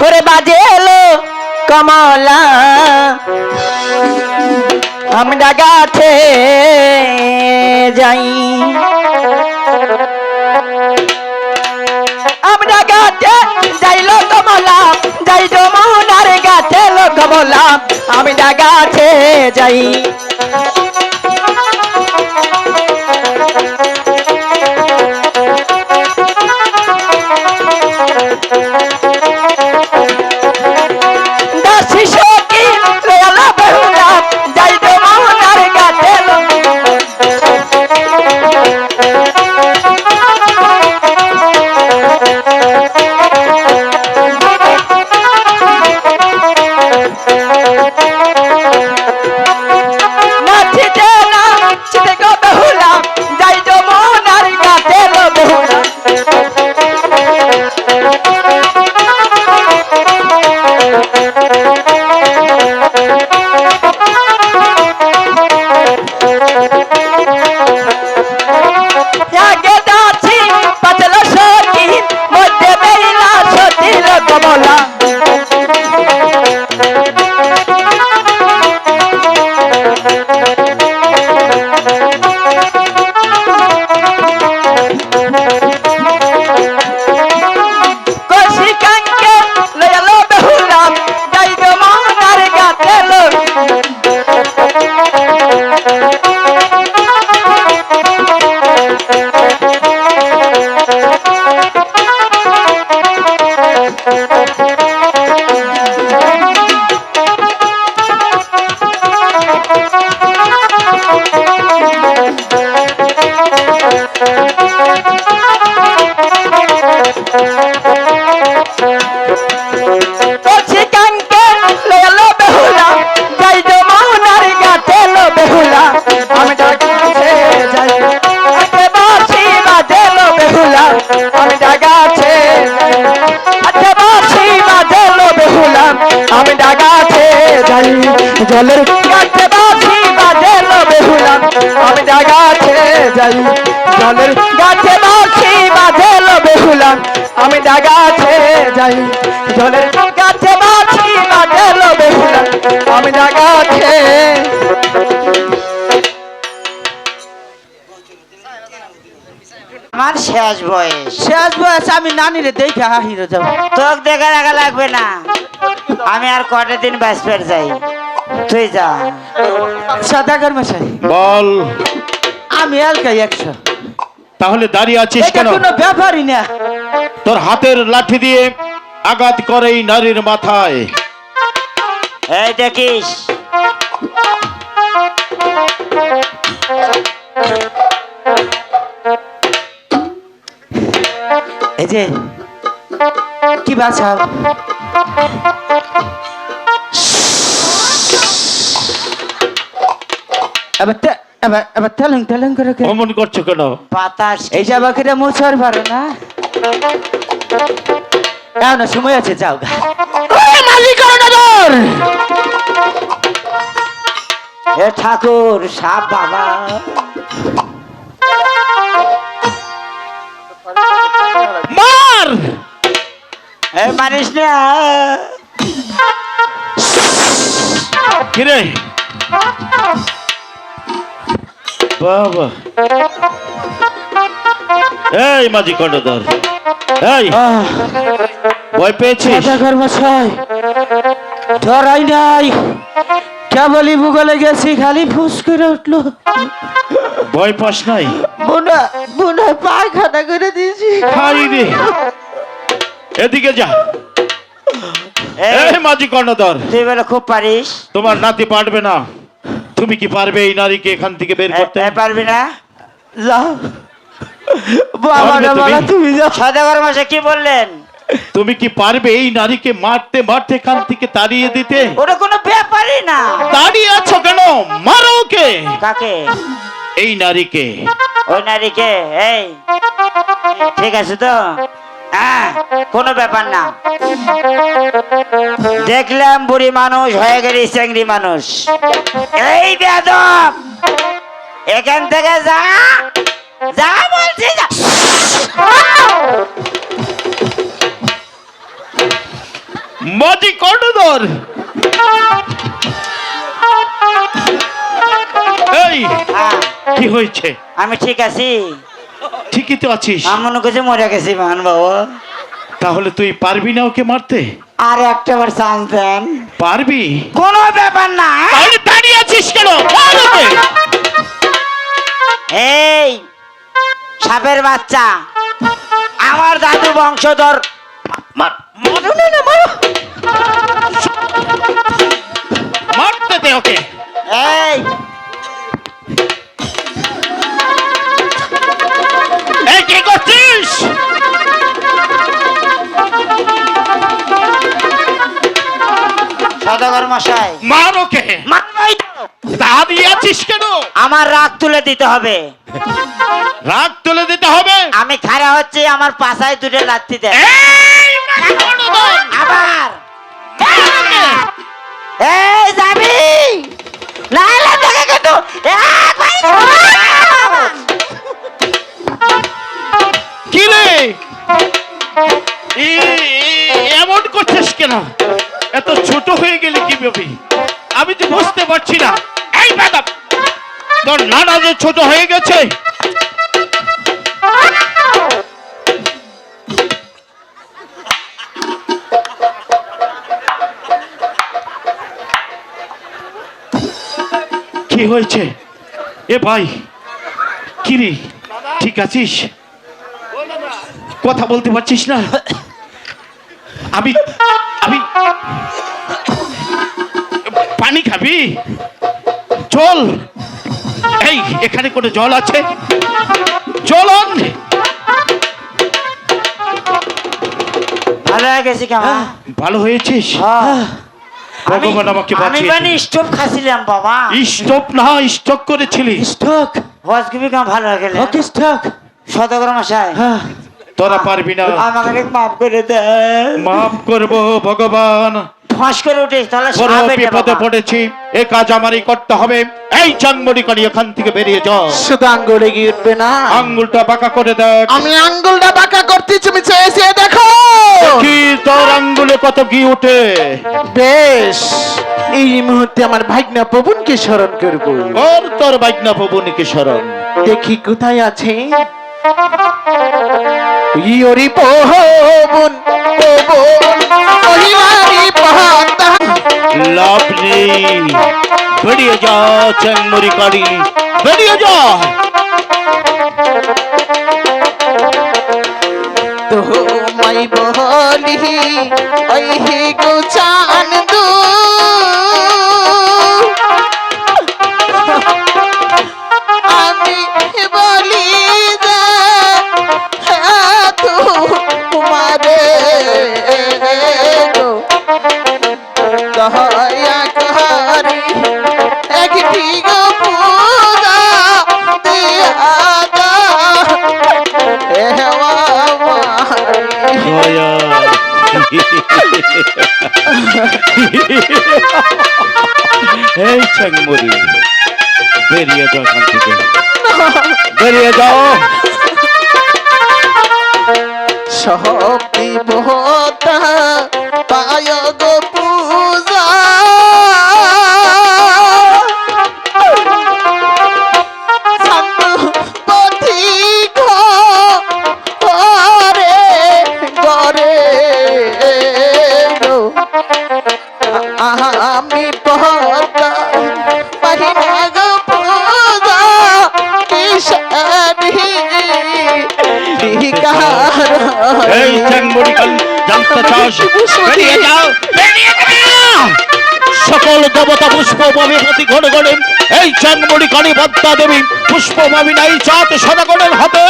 করে বাজে এলো কমলা আমরা গাছে যাই আমরা গাছে যাইলো কমলা যাই যমুনার গাছে লো কমলা আমরা গাছে যাই জলের গাছে বাঁশি বাজে লো বেহুলা আমি গাছে যাই জলের গাছে বাঁশি বাজে লো বেহুলা আমি গাছে যাই জলের গাছে বাঁশি বাজে লো বেহুলা আমি গাছে আমার শেষ বয়স আমি নানিরে দেখে হাহিরে যাব তোকে দেখা রাখা লাগবে না আমি আর কটা দিন বাঁচপের যাই তুই যা সদাগর মশাই বল আমি এলকাই 100 তাহলে দাঁড়িয়ে আছিস এটা কেন কোনো ব্যাপারই না তোর হাতের লাঠি দিয়ে আঘাত করে এই নারীর মাথায় এই দেখিস এই যে কি বাঁচাও এবার তেলেং তেলেং করে অমন করছো কেন বাতাস এই যে বাকিটা মুছর পারো না না সময় আছে যাও গা হে ঠাকুর সাপ বাবা মার এ মারিস না কিরে বাবা এই মাঝি কর্ণধর এই ভয় পেয়েছিস ধরাই নাই কেবলই ভূগোলে গেছি খালি ফুস করে উঠলো ভয় পাস নাই বুনা বুনা পায়খানা করে দিয়েছি হাই রে এদিকে যা এই মাঝি কর্ণধর তুই বলে খুব পারিস তোমার নাতি পারবে না তুমি কি পারবে এই নারীকে এখান থেকে বের করতে পারবি না যাও বাবা না বাবা তুমি যাও সদাগর মশাই কি বললেন তুমি কি পারবে এই নারীকে মারতে মারতে এখান থেকে তাড়িয়ে দিতে ওটা কোনো ব্যাপারই না দাঁড়িয়ে আছো কেন মারো ওকে কাকে এই নারীকে ওই নারীকে এই ঠিক আছে তো হ্যাঁ কোনো ব্যাপার না দেখলাম বুড়ি মানুষ হয়ে গেলি চেংড়ি মানুষ এই বেয়াদব এখান থেকে যা যা বলছি যা মাঝি কর্ণধর, এই হ্যাঁ, কি হয়েছে? আমি ঠিক আছি। ঠিকই তো আছিস। আমি মনে করছি মরে গেছি মান বাবা। তাহলে তুই পারবি না ওকে মারতে? আর একটা বার চান্স দেন। পারবি? কোনো ব্যাপার না। তাহলে দাঁড়িয়ে আছিস কেন? মার ওকে। এই সাপের বাচ্চা, আমার দাদু বংশধর। মার, মারো না না মারো। মারতে দে ওকে। এই এই কি করছিস? সদাগর মশাই, মার ওকে। মারবই তো। দাঁড়িয়ে আছিস কেন? আমার রাগ তুলে দিতে হবে। রাগ তুলে দিতে হবে। আমি খাড়া হচ্ছি, আমার পাশায় দুটো লাথি দেয়। এই মাঝি কর্ণধর, আবার মার ওকে। এই যাবি না না দেখে কিন্তু কি রে, এমন করছিস কেন? এত ছোট হয়ে গেলি কিভাবে? আমি তো বুঝতে পারছি না। এই বেদব, তোর নানা যে ছোট হয়ে গেছে। কি হয়েছে? এ ভাই, কি রে, ঠিক আছিস? কথা বলতে পারছিস না? আমি আমি পানি খাবি? জল, এই এখানে কোনো জল আছে? জল আন। ভালো হয়ে গেছি কেমন? ভালো হয়েছিস? ভগবান আমাকে আমি বাঁচিয়েছে। মানে স্টোভ খাচ্ছিলাম বাবা। স্টপ না, স্টক করেছিলি? স্টক। হজগুবি কেমন ভালো হয়ে গেলে? ওকে স্টক। সদাগর মশাই, হ্যাঁ। তোরা পারবি না। আমাকে মাফ করে দে। মাফ করব ভগবান। ফাঁস করে উঠিস তাহলে বড় সাপ এটা বিপদে বাবা। পড়েছি, এ কাজ আমারই করতে হবে। এই চাংমড়ি কালি এখান থেকে বেরিয়ে যাও। শুধু আঙ্গুলে গিয়ে উঠবে না। আঙ্গুলটা বাঁকা করে দেখ। আমি আঙ্গুলটা বাঁকা করতে তুমি চেয়েছি, দেখো। কি তোর আঙ্গুলে কত ঘি ওঠে? বেশ, এই মুহূর্তে আমার ভাগ্না পবনকে স্মরণ করব। ওর তোর বাইকনা পবনীকে শরণ। দেখি কোথায় আছে। ইয়োরি পবন পবন মহিলারি পাতা। লাভ নেই, বেরিয়ে যা চাংমড়ি কালি, বেরিয়ে যা। তোমায় বলি ওই গো চান্দু, আমি বলি যে তোমারে গো দয়া করি একটি গো পূজা দিয়া দাও হে আমার। দয়া। এই চাংমড়ি, বেরিয়ে যাও এখান থেকে, বেরিয়ে যাও। সব দেবতা পায় গো পূজা, সাধু পথি ঘরে ঘরে গো। আমি পহতা পাহিনা গো পূজা কিশোরী এই চাংমড়ি কালি, জানতে চাস? বেরিয়ে যাও, বেরিয়ে যাও। সকল দেবতা পুষ্প পাবি প্রতি ঘরে ঘরে। এই চাংমড়ি কালী পদ্মা দেবী পুষ্প পাবি নাই চাঁদ সদাগরের হাতে।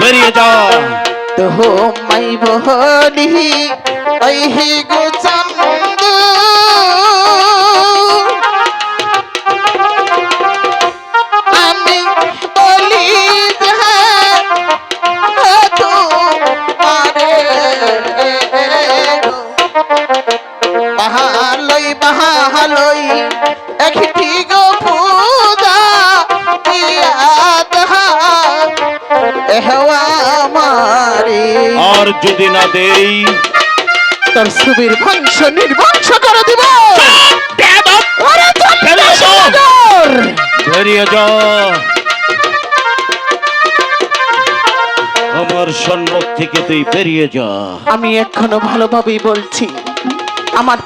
বেরিয়ে যা। তোমায় বলি ওই গো চান্দু, আমি বলি যে তোমারে গো বাহালই বাহালই একটি গো পূজা দিয়া দাও এহওয়া আমারে। আর যদি না দেই তোর সুবীর বংশ নির্বংশ করে দিব। বেয়াদব! ওরে চল বেরিয়ে যাও! সওদাগর! বেরিয়ে যা আমার সম্মুখ থেকে, তুই বেরিয়ে যা। আমি এখনো ভালোভাবেই বলছি, আমার